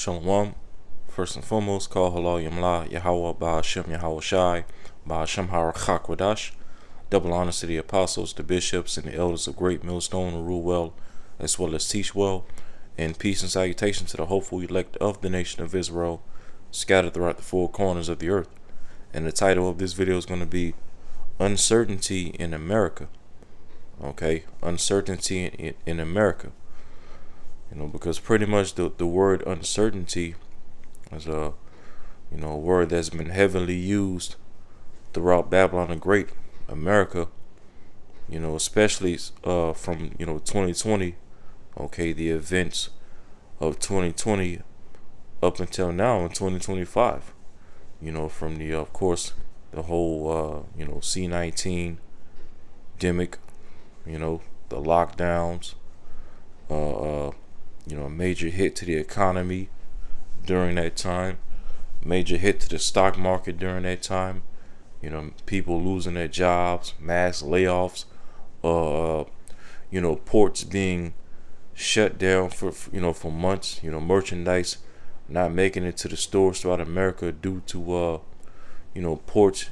Shalom. First and foremost, call halal yamla Yahweh Ba'ashem Yahweh Shai Ba'ashem Harachakwadash. Double honors to the apostles, the bishops, and the elders of Great Millstone who rule well as well as teach well. And peace and salutation to the hopeful elect of the nation of Israel scattered throughout the four corners of the earth. And the title of this video is going to be Uncertainty in America. Okay, uncertainty in America. Because pretty much the word uncertainty is a word that's been heavily used throughout Babylon the Great, America, especially from 2020, okay, the events of 2020 up until now in 2025, from the of course the whole C-19 demic, the lockdowns, a major hit to the economy during that time, major hit to the stock market during that time, people losing their jobs, mass layoffs, ports being shut down for months, merchandise not making it to the stores throughout America due to ports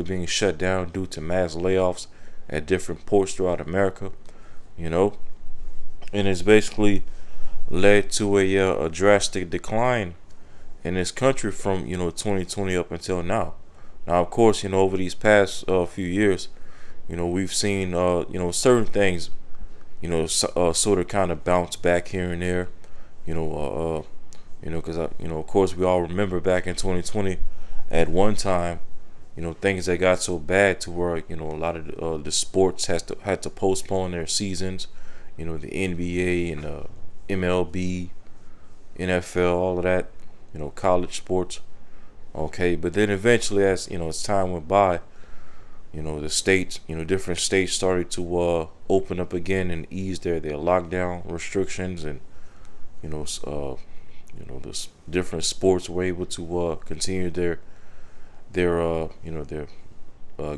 being shut down due to mass layoffs at different ports throughout America, and it's basically led to a drastic decline in this country from 2020 up until now. Now, of course, over these past few years, we've seen certain things sort of kind of bounce back here and there, because of course we all remember back in 2020 at one time, things that got so bad to where a lot of the sports had to postpone their seasons, the NBA and the MLB, NFL, all of that, college sports. Okay, but then eventually, as as time went by, the states, different states started to open up again and ease their lockdown restrictions, and the different sports were able to continue their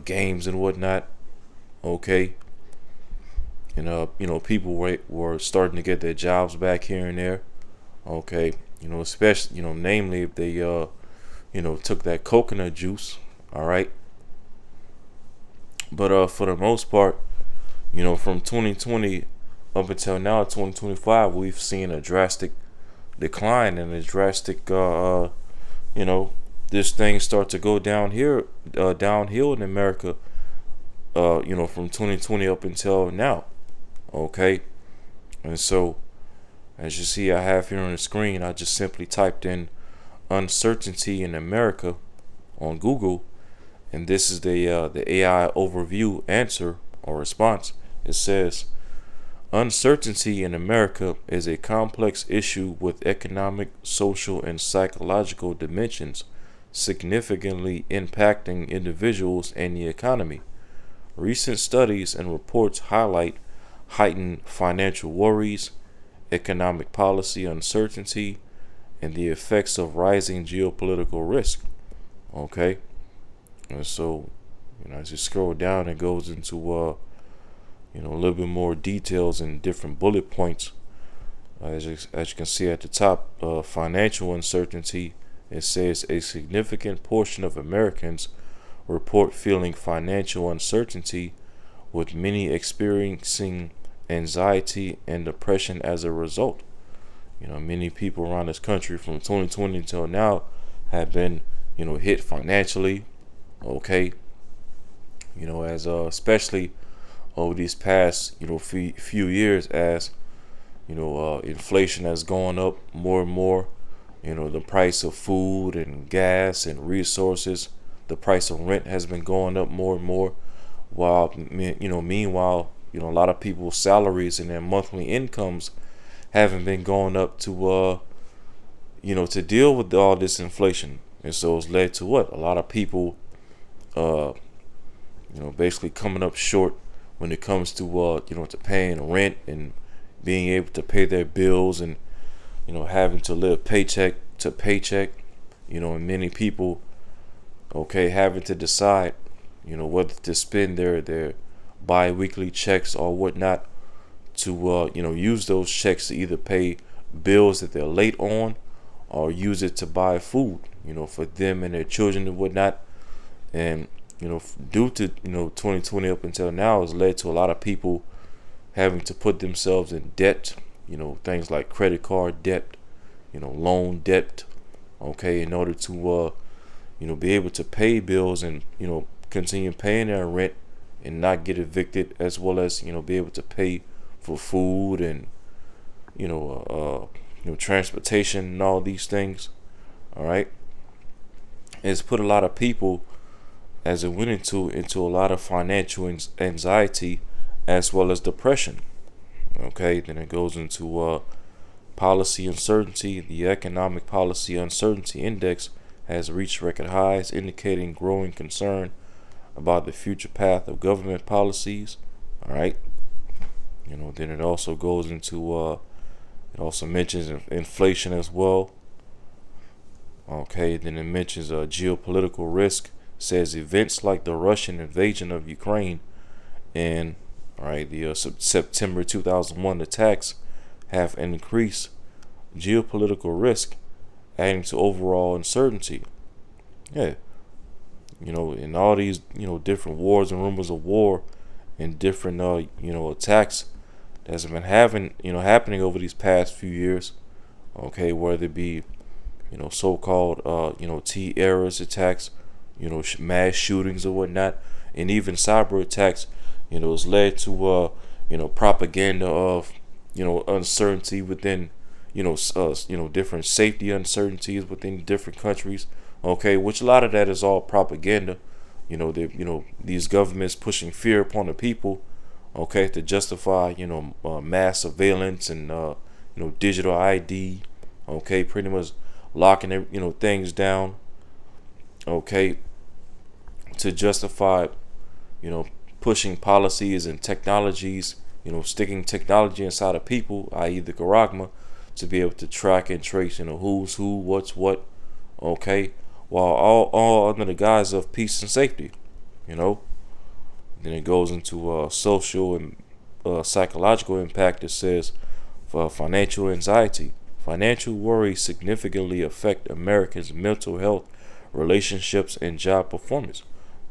games and whatnot. Okay, and people were starting to get their jobs back here and there. Okay, especially namely if they took that coconut juice. All right, but for the most part, from 2020 up until now 2025, we've seen a drastic decline and a drastic this thing start to go downhill in America, from 2020 up until now. Okay, and so as you see, I have here on the screen, I just simply typed in uncertainty in America on Google, and this is the AI overview answer or response. It says, uncertainty in America is a complex issue with economic, social, and psychological dimensions significantly impacting individuals and the economy. Recent studies and reports highlight heightened financial worries, economic policy uncertainty, and the effects of rising geopolitical risk. Okay, and so as you scroll down, it goes into a little bit more details and different bullet points. As you can see at the top, financial uncertainty. It says a significant portion of Americans report feeling financial uncertainty, with many experiencing anxiety and depression as a result. Many people around this country from 2020 until now have been, hit financially. Okay, as especially over these past, few years, as inflation has gone up more and more. The price of food and gas and resources, the price of rent has been going up more and more. While meanwhile, a lot of people's salaries and their monthly incomes haven't been going up to to deal with all this inflation. And so it's led to what? A lot of people basically coming up short when it comes to to paying rent and being able to pay their bills, and having to live paycheck to paycheck, and many people having to decide whether to spend their bi-weekly checks or whatnot to use those checks to either pay bills that they're late on, or use it to buy food, for them and their children and whatnot. And due to 2020 up until now, has led to a lot of people having to put themselves in debt. Things like credit card debt, loan debt. Okay, in order to be able to pay bills and continue paying their rent and not get evicted, as well as be able to pay for food and transportation and all these things. All right, it's put a lot of people, as it went into a lot of financial anxiety as well as depression. Okay, then it goes into policy uncertainty. The economic policy uncertainty index has reached record highs, indicating growing concern about the future path of government policies. All right, then it also goes into it also mentions inflation as well. Okay, then it mentions geopolitical risk. Says events like the Russian invasion of Ukraine and the September 2001 attacks have increased geopolitical risk, adding to overall uncertainty. Yeah, in all these different wars and rumors of war and different attacks that's been happening over these past few years. Okay, whether it be so-called terrorist attacks, mass shootings or whatnot, and even cyber attacks, has led to propaganda of uncertainty within different safety uncertainties within different countries. Okay, which a lot of that is all propaganda. These governments pushing fear upon the people. Okay, to justify mass surveillance and digital ID. Okay, pretty much locking things down. Okay, to justify pushing policies and technologies, sticking technology inside of people, i.e. the Garagma, to be able to track and trace who's who, what's what. Okay, while all under the guise of peace and safety. Then it goes into social and psychological impact. It says for financial anxiety, financial worries significantly affect Americans' mental health, relationships, and job performance.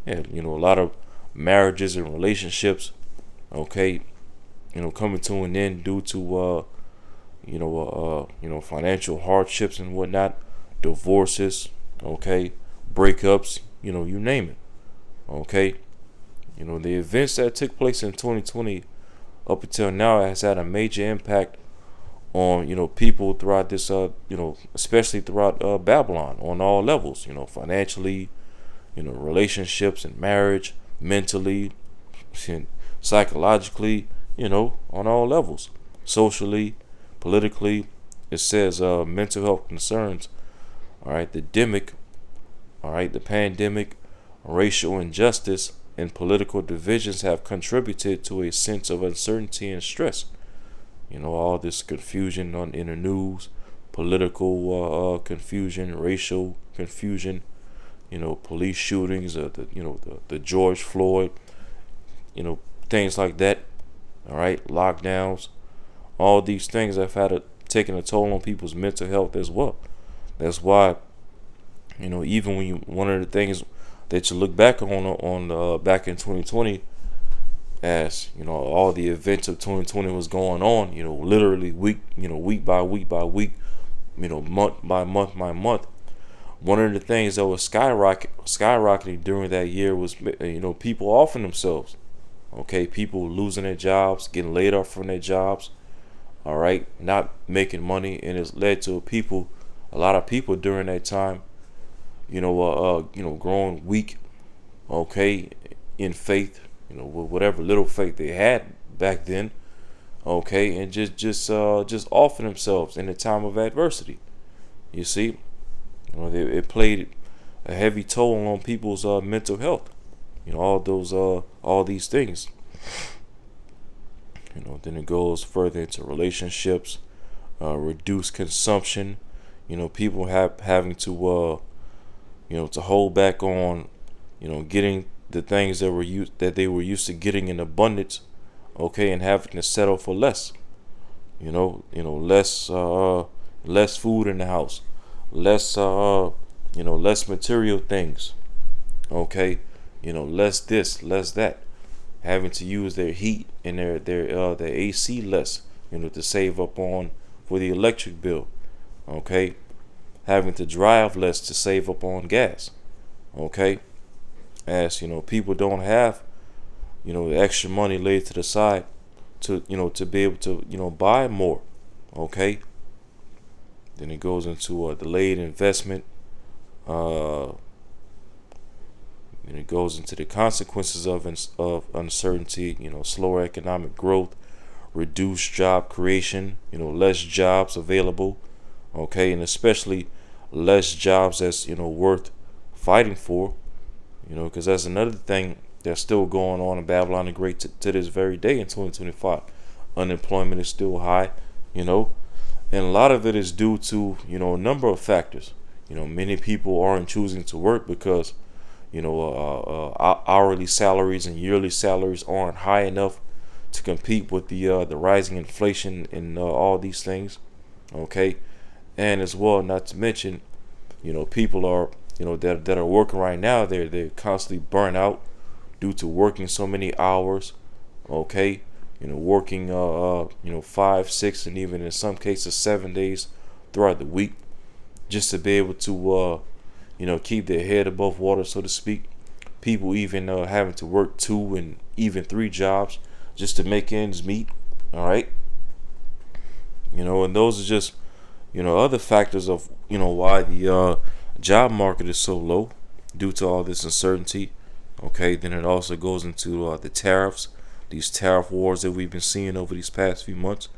Yeah, a lot of marriages and relationships, okay, coming to an end due to financial hardships and whatnot, divorces, okay, breakups, you name it. Okay, the events that took place in 2020 up until now has had a major impact on people throughout this especially throughout Babylon on all levels, financially, relationships and marriage, mentally, and psychologically, on all levels, socially, politically. It says mental health concerns, all right, the pandemic, racial injustice, and political divisions have contributed to a sense of uncertainty and stress. All this confusion in the news, political confusion, racial confusion, police shootings, the George Floyd, things like that. All right, lockdowns, all these things have taken a toll on people's mental health as well. That's why, even when one of the things that you look back on back in 2020, as all the events of 2020 was going on, literally week by week by week, month by month by month. One of the things that was skyrocketing during that year was people offing themselves. Okay, people losing their jobs, getting laid off from their jobs. All right, not making money, and it's led to a lot of people during that time, growing weak. Okay, in faith, whatever little faith they had back then. Okay, and just offering themselves in a time of adversity. You see, it played a heavy toll on people's mental health. All these things. Then it goes further into relationships, reduce consumption. People having to to hold back on getting the things that they were used to getting in abundance. Okay, and having to settle for less. less food in the house, less less material things. Okay, less this, less that. Having to use their heat and their AC less, to save up on for the electric bill. Okay, having to drive less to save up on gas. Okay, as people don't have the extra money laid to the side to be able to buy more. Okay, then it goes into a delayed investment. And it goes into the consequences of uncertainty. Slower economic growth, reduced job creation. Less jobs available. Okay, and especially less jobs that's worth fighting for. Because that's another thing that's still going on in Babylon the Great to this very day in 2025. Unemployment is still high. And a lot of it is due to a number of factors. Many people aren't choosing to work because hourly salaries and yearly salaries aren't high enough to compete with the rising inflation and all these things. Okay, and as well, not to mention, people are that are working right now. They're constantly burnt out due to working so many hours. Okay, working 5, 6, and even in some cases 7 days throughout the week, just to be able to keep their head above water, so to speak. People even having to work 2 and even 3 jobs just to make ends meet. All right, and those are just other factors of why the job market is so low due to all this uncertainty. Okay, then it also goes into the tariffs, these tariff wars that we've been seeing over these past few months.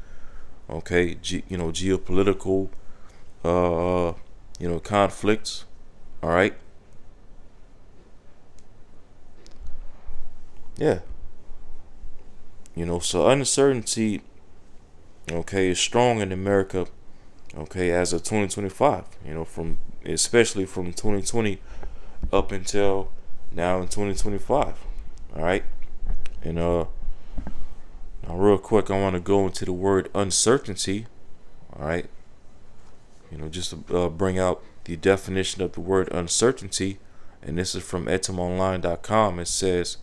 Okay, geopolitical conflicts. All right. Yeah. So uncertainty, okay, is strong in America, okay, as of 2025, from especially from 2020 up until now in 2025. All right. And now real quick, I want to go into the word uncertainty. All right. Just to bring out the definition of the word uncertainty, and this is from etymonline.com. It says,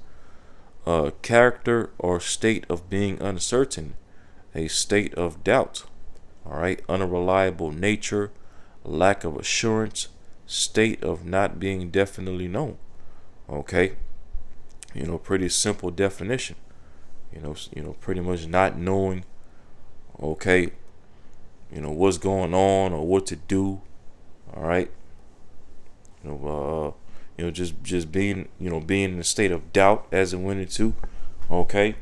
character or state of being uncertain, a state of doubt. All right, unreliable nature, lack of assurance, state of not being definitely known. Okay, pretty simple definition. Pretty much not knowing. Okay, what's going on or what to do. All right, just being being in a state of doubt as it went into. Okay,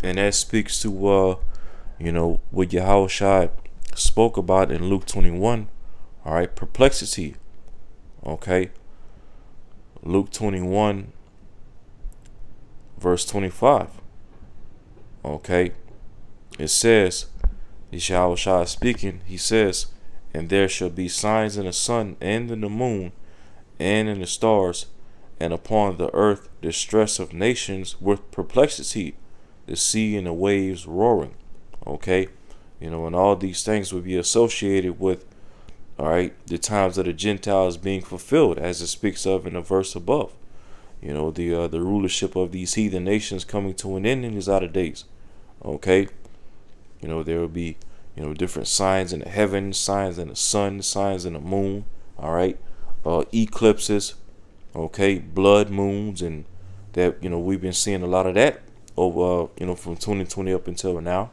and that speaks to what Yahushua spoke about in Luke 21. All right, perplexity. Okay, Luke 21 verse 25. Okay, it says, Yahushua speaking, he says, and there shall be signs in the sun and in the moon and in the stars, and upon the earth distress of nations with perplexity, the sea and the waves roaring. Okay, and all these things would be associated with, all right, the times of the Gentiles being fulfilled, as it speaks of in the verse above. The rulership of these heathen nations coming to an end in these latter days. Okay, there will be different signs in the heavens, signs in the sun, signs in the moon. All right, eclipses. Okay, blood moons, and that we've been seeing a lot of that over from 2020 up until now.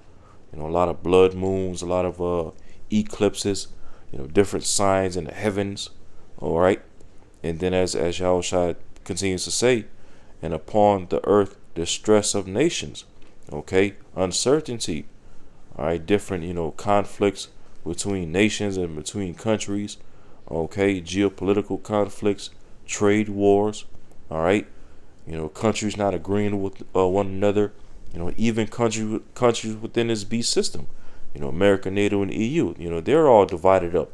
A lot of blood moons, a lot of eclipses. Different signs in the heavens. All right, and then as Yahushua continues to say, and upon the earth distress of nations. Okay, uncertainty. All right, different conflicts between nations and between countries. Okay, geopolitical conflicts, trade wars. All right, countries not agreeing with one another. Even countries within this beast system. America, NATO, and EU. They're all divided up.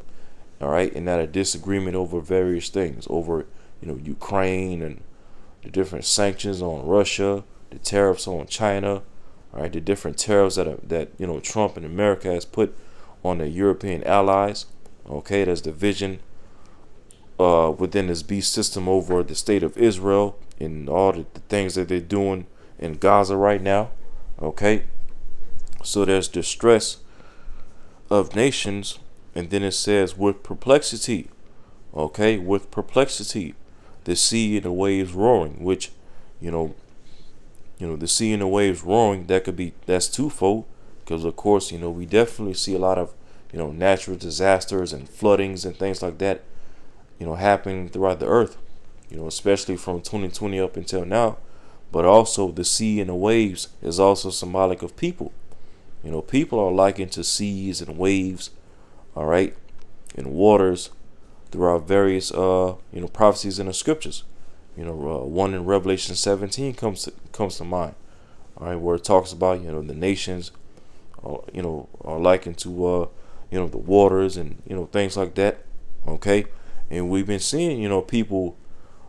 All right, and not a disagreement over various things, over Ukraine and the different sanctions on Russia, the tariffs on China. All right, the different tariffs that Trump and America has put on the European allies. Okay, there's division within this beast system over the state of Israel and all the things that they're doing in Gaza right now. Okay, so there's distress of nations, and then it says with perplexity. Okay, with perplexity, the sea and the waves roaring, which you know the sea and the waves roaring, that's twofold, because of course we definitely see a lot of natural disasters and floodings and things like that happening throughout the earth, especially from 2020 up until now. But also the sea and the waves is also symbolic of people. People are likened to seas and waves, all right, and waters throughout various prophecies in the scriptures. One in Revelation 17 comes to mind, all right, where it talks about the nations are likened to the waters and things like that. Okay, and we've been seeing people,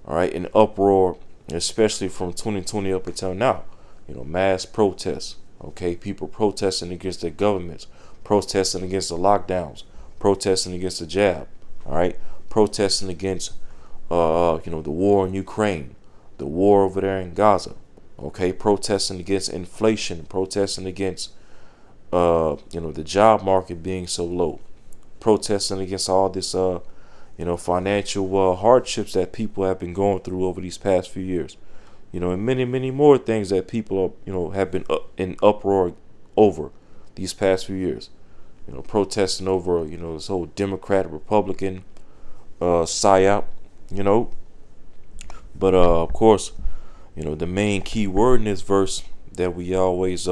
all right, in uproar, especially from 2020 up until now. Mass protests. Okay, people protesting against their governments, protesting against the lockdowns, protesting against the jab. All right, protesting against the war in Ukraine, the war over there in Gaza. Okay, protesting against inflation, protesting against the job market being so low, protesting against all this financial hardships that people have been going through over these past few years. And many more things that people are, have been in uproar over these past few years. Protesting over, this whole Democrat Republican psyop, But of course, the main key word in this verse that we always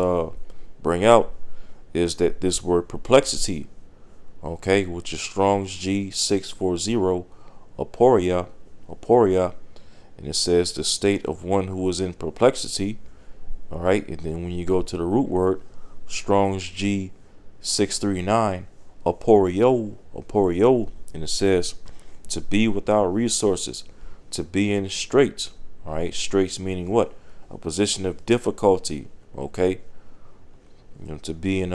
bring out is that this word perplexity, okay, which is Strong's G640, aporia, and it says the state of one who is in perplexity. All right, and then when you go to the root word, Strong's G639, aporio, and it says to be without resources, to be in straits. All right, straits meaning what? A position of difficulty. Okay, to be in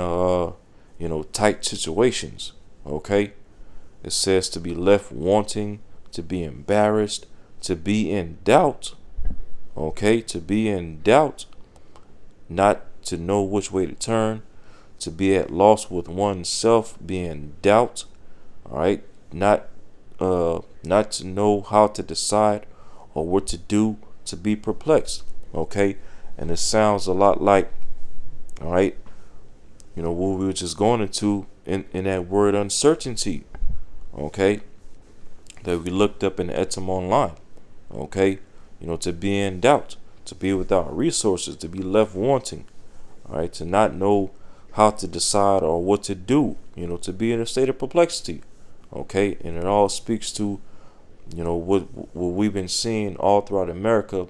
tight situations. Okay, it says to be left wanting, to be embarrassed, to be in doubt. Okay, to be in doubt, not to know which way to turn, to be at loss with oneself, be in doubt. All right, not to know how to decide or what to do, to be perplexed. Okay, and it sounds a lot like, all right, what we were just going into in that word uncertainty. Okay, that we looked up in the Etam Online. Okay, to be in doubt, to be without resources, to be left wanting. All right, to not know how to decide or what to do. To be in a state of perplexity. Okay, and it all speaks to what we've been seeing all throughout America.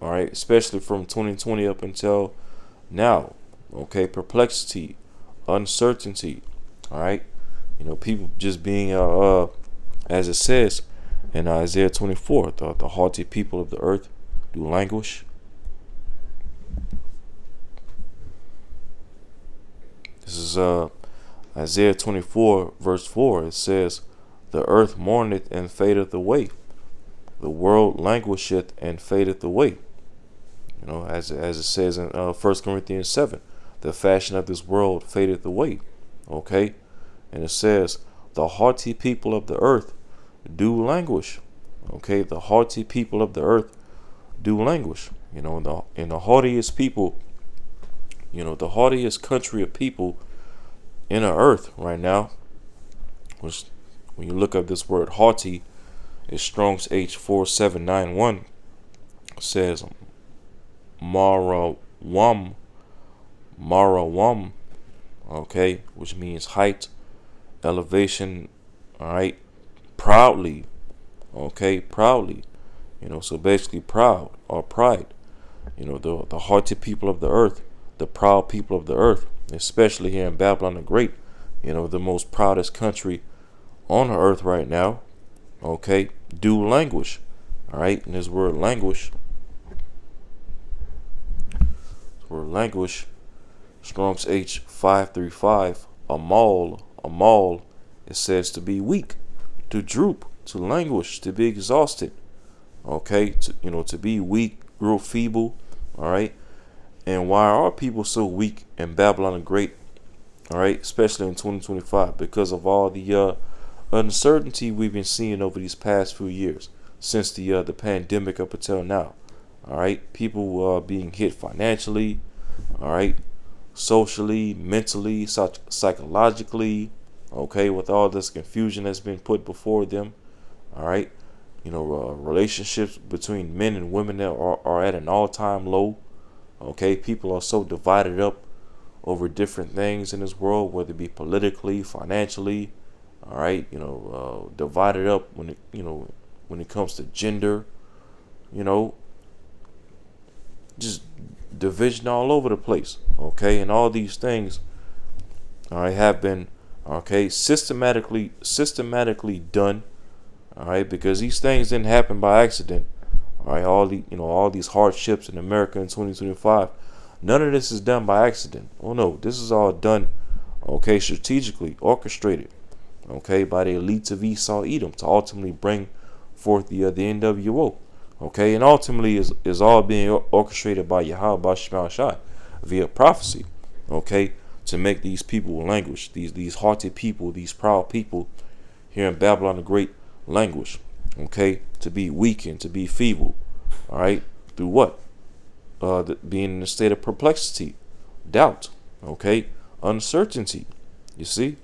All right, especially from 2020 up until now. Okay, perplexity, uncertainty. All right, people just being as it says in Isaiah 24, the haughty people of the earth do languish. This is Isaiah 24 verse 4. It says, the earth mourneth and fadeth away, the world languisheth and fadeth away. As it says in 1 Corinthians 7, the fashion of this world fadeth away. Okay, and it says, the haughty people of the earth do languish. Okay, the haughty people of the earth do languish. And the haughtiest people, the haughtiest country of people in the earth right now, which when you look up this word haughty, is Strong's H4791, says Marawam, okay, which means height, elevation, all right, proudly, okay, proudly, so basically proud or pride, the haughty people of the earth, the proud people of the earth, especially here in Babylon the Great, the most proudest country on the earth right now, okay, do languish. All right, and this word languish for languish, Strong's H535, a maul, it says to be weak, to droop, to languish, to be exhausted. Okay, to be weak, grow feeble. All right, and why are people so weak in Babylon the Great? All right, especially in 2025, because of all the uncertainty we've been seeing over these past few years since the pandemic up until now. All right, people being hit financially. All right, socially, mentally, psychologically. Okay, with all this confusion that's been put before them. All right, relationships between men and women that are at an all-time low. Okay, people are so divided up over different things in this world, whether it be politically, financially. All right, divided up when it comes to gender. You know, just division all over the place. Okay, and all these things, all right, have been systematically done. All right, because these things didn't happen by accident. All right, all these hardships in America in 2025, none of this is done by accident. Oh no, this is all done, okay, strategically orchestrated, okay, by the elites of Esau Edom to ultimately bring forth the NWO, okay, and ultimately is all being orchestrated by Yahweh Shema Shai via prophecy, okay, to make these people languish, these haughty people, these proud people here in Babylon the Great languish, okay, to be weakened, to be feeble, all right, through what? Being in a state of perplexity, doubt, okay, uncertainty, you see.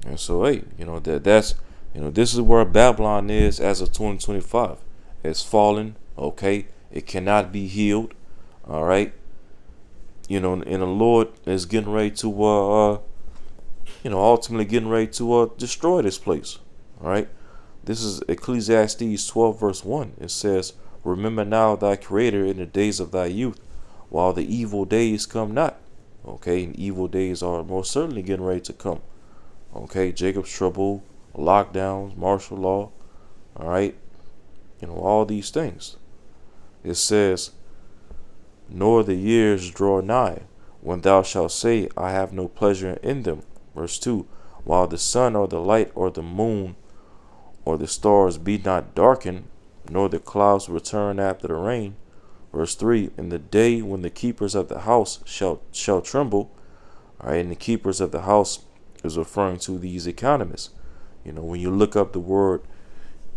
And so, hey, that's this is where Babylon is as of 2025. It's fallen, okay. It cannot be healed, all right. And the Lord is getting ready to, ultimately getting ready to destroy this place, all right. This is Ecclesiastes 12 verse 1. It says, "Remember now thy Creator in the days of thy youth, while the evil days come not." Okay, and evil days are most certainly getting ready to come. Okay, Jacob's trouble, lockdowns, martial law, all right, all these things. It says, "Nor the years draw nigh, when thou shalt say, I have no pleasure in them." Verse 2, "While the sun or the light or the moon or the stars be not darkened, nor the clouds return after the rain." Verse 3, "In the day when the keepers of the house shall tremble." All right, and the keepers of the house is referring to these economists. When you look up the word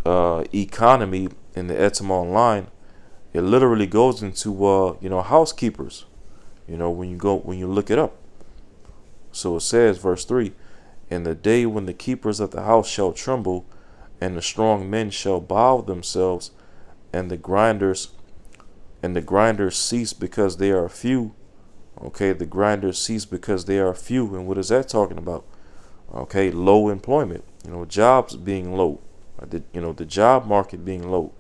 economy in the etymology line, it literally goes into housekeepers. When you look it up. So it says, verse 3, "In the day when the keepers of the house shall tremble, and the strong men shall bow themselves, and the grinders cease because they are few." Okay, the grinders cease because they are few. And what is that talking about? Okay, low employment. Jobs being low. The job market being low.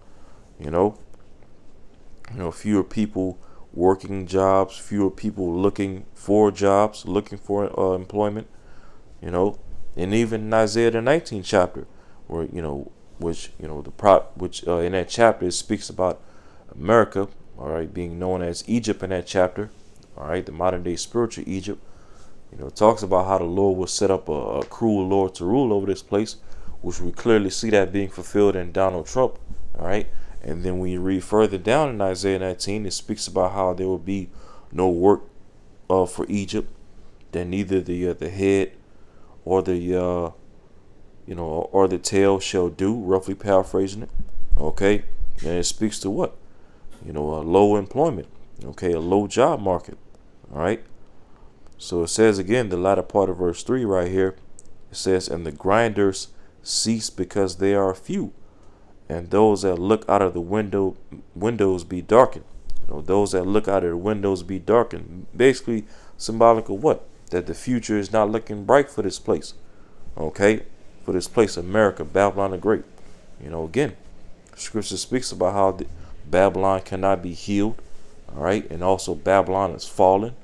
Fewer people working jobs, fewer people looking for jobs, looking for employment. And even in Isaiah the 19th chapter, where in that chapter it speaks about America, all right, being known as Egypt in that chapter, all right, the modern day spiritual Egypt. It talks about how the Lord will set up a cruel Lord to rule over this place, which we clearly see that being fulfilled in Donald Trump, all right. And then when you read further down in Isaiah 19, it speaks about how there will be no work for Egypt, that neither the head or the or the tail shall do, roughly paraphrasing it. Okay, and it speaks to what? A low employment, okay, a low job market. All right. So it says again, the latter part of verse 3 right here, it says, "And the grinders cease because they are few, and those that look out of the windows be darkened." Those that look out of the windows be darkened. Basically symbolic of what? That the future is not looking bright for this place. Okay, for this place, America, Babylon the Great. Again, Scripture speaks about how Babylon cannot be healed. All right, and also Babylon is fallen.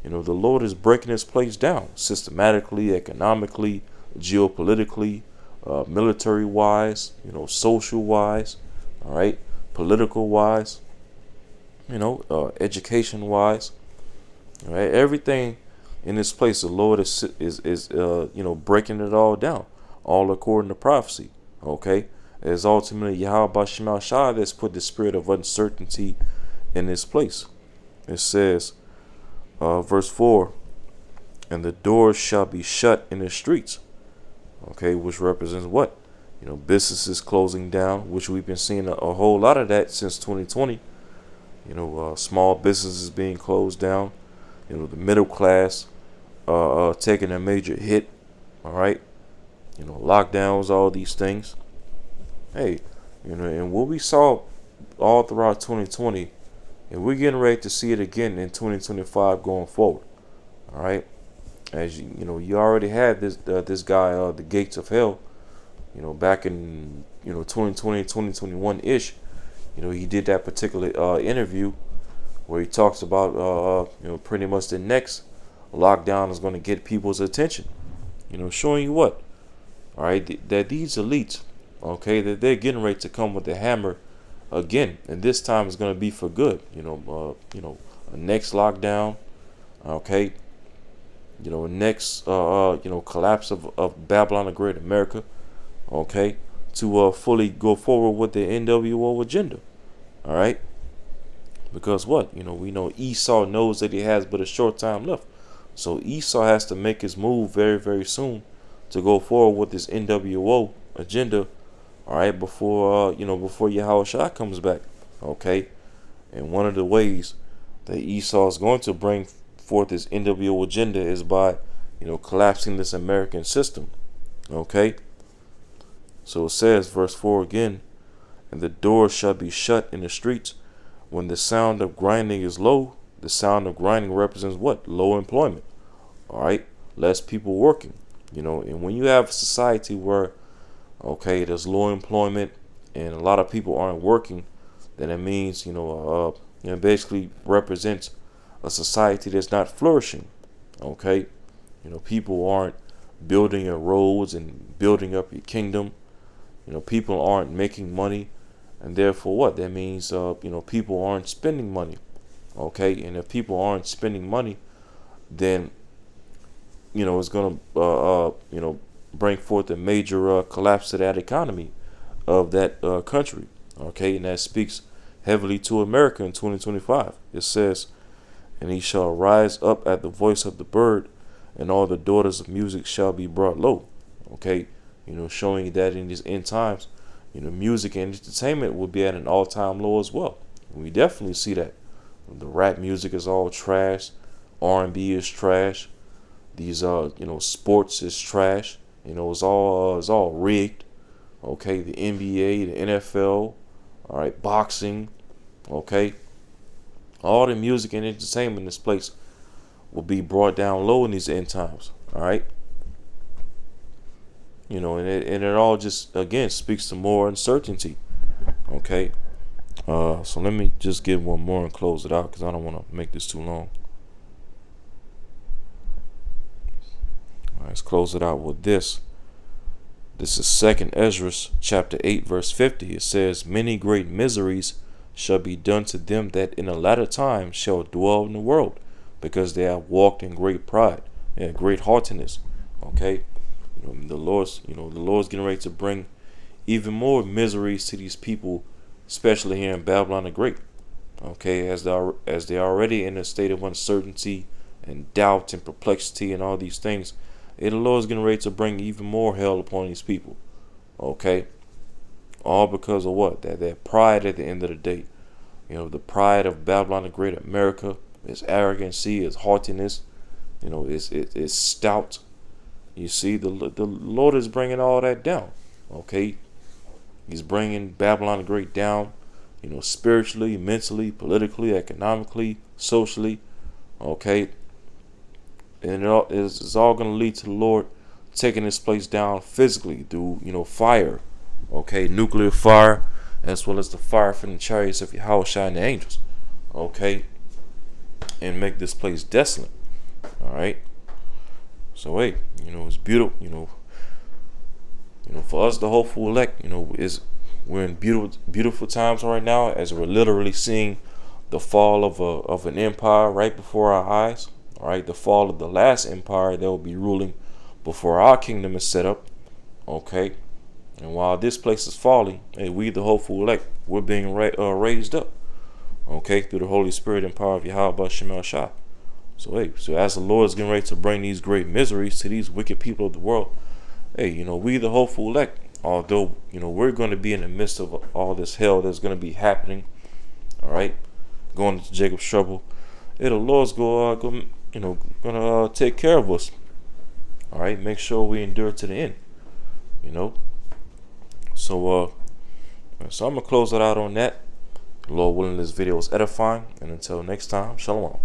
The Lord is breaking this place down systematically, economically, geopolitically, military wise, social wise, all right, political wise. education wise. Right, everything in this place, the Lord is breaking it all down, all according to prophecy. Okay, as ultimately Yahweh Bashim Shah that's put the spirit of uncertainty in this place. It says, verse 4, and the doors shall be shut in the streets. Okay, which represents what? Businesses closing down, which we've been seeing a whole lot of that since 2020. Small businesses being closed down. The middle class taking a major hit. All right. Lockdowns, all these things. Hey, and what we saw all throughout 2020, and we're getting ready to see it again in 2025 going forward. All right. As you already had this guy, the Gates of Hell. Back in 2020, 2021 ish. He did that particular interview where he talks about pretty much the next lockdown is going to get people's attention. Showing you what, all right, that these elites, okay, that they're getting ready to come with the hammer again, and this time is going to be for good. A next lockdown, okay. Next collapse of Babylon the Great America, okay, to fully go forward with the NWO agenda. All right. Because what? We know Esau knows that he has but a short time left. So Esau has to make his move very, very soon to go forward with this NWO agenda. All right, before Yahweh Shah comes back. Okay. And one of the ways that Esau is going to bring forth this NWO agenda is by, collapsing this American system. Okay. So it says, verse 4 again, and the doors shall be shut in the streets. When the sound of grinding is low, the sound of grinding represents what? Low employment. All right, less people working. And when you have a society where, okay, there's low employment and a lot of people aren't working, then it means basically represents a society that's not flourishing. Okay, people aren't building your roads and building up your kingdom. People aren't making money. And therefore, what that means, people aren't spending money, okay. And if people aren't spending money, then it's gonna bring forth a major collapse to that economy of that country, okay. And that speaks heavily to America in 2025. It says, and he shall rise up at the voice of the bird, and all the daughters of music shall be brought low, okay. Showing that in these end times, music and entertainment will be at an all-time low as well. We definitely see that. The rap music is all trash. R&B is trash. These sports is trash. It's all rigged. Okay, the NBA, the NFL, all right, boxing. Okay, all the music and entertainment in this place will be brought down low in these end times. All right. And it all just again speaks to more uncertainty. Okay. So let me just give one more and close it out because I don't want to make this too long. All right, let's close it out with this. This is 2nd Ezra chapter 8 verse 50. It says, many great miseries shall be done to them that in a latter time shall dwell in the world, because they have walked in great pride and great haughtiness. Okay. The Lord's getting ready to bring even more miseries to these people, especially here in Babylon the Great. Okay, as they're already in a state of uncertainty and doubt and perplexity and all these things, and the Lord's getting ready to bring even more hell upon these people. Okay, all because of what? That pride at the end of the day. The pride of Babylon the Great America, its arrogancy, its haughtiness, its stout. You see, the Lord is bringing all that down. Okay, He's bringing Babylon the Great down. Spiritually, mentally, politically, economically, socially. Okay, and it's all going to lead to the Lord taking this place down physically through fire. Okay, nuclear fire, as well as the fire from the chariots of Yahweh Shai and the angels. Okay, and make this place desolate. All right. So hey, it's beautiful. For us, the hopeful elect, we're in beautiful times right now, as we're literally seeing the fall of an empire right before our eyes. All right, the fall of the last empire that will be ruling before our kingdom is set up. Okay, and while this place is falling, hey, we the hopeful elect, we're being raised up. Okay, through the Holy Spirit and power of Yahweh Shemel Shah. So hey, so as the Lord is getting ready to bring these great miseries to these wicked people of the world, hey, we the hopeful elect, although we're going to be in the midst of all this hell that's going to be happening, all right, going into Jacob's trouble, hey, the Lord's gonna take care of us. All right, make sure we endure to the end. You know, so so I'm gonna close it out on that. Lord willing, this video is edifying, and until next time, shalom.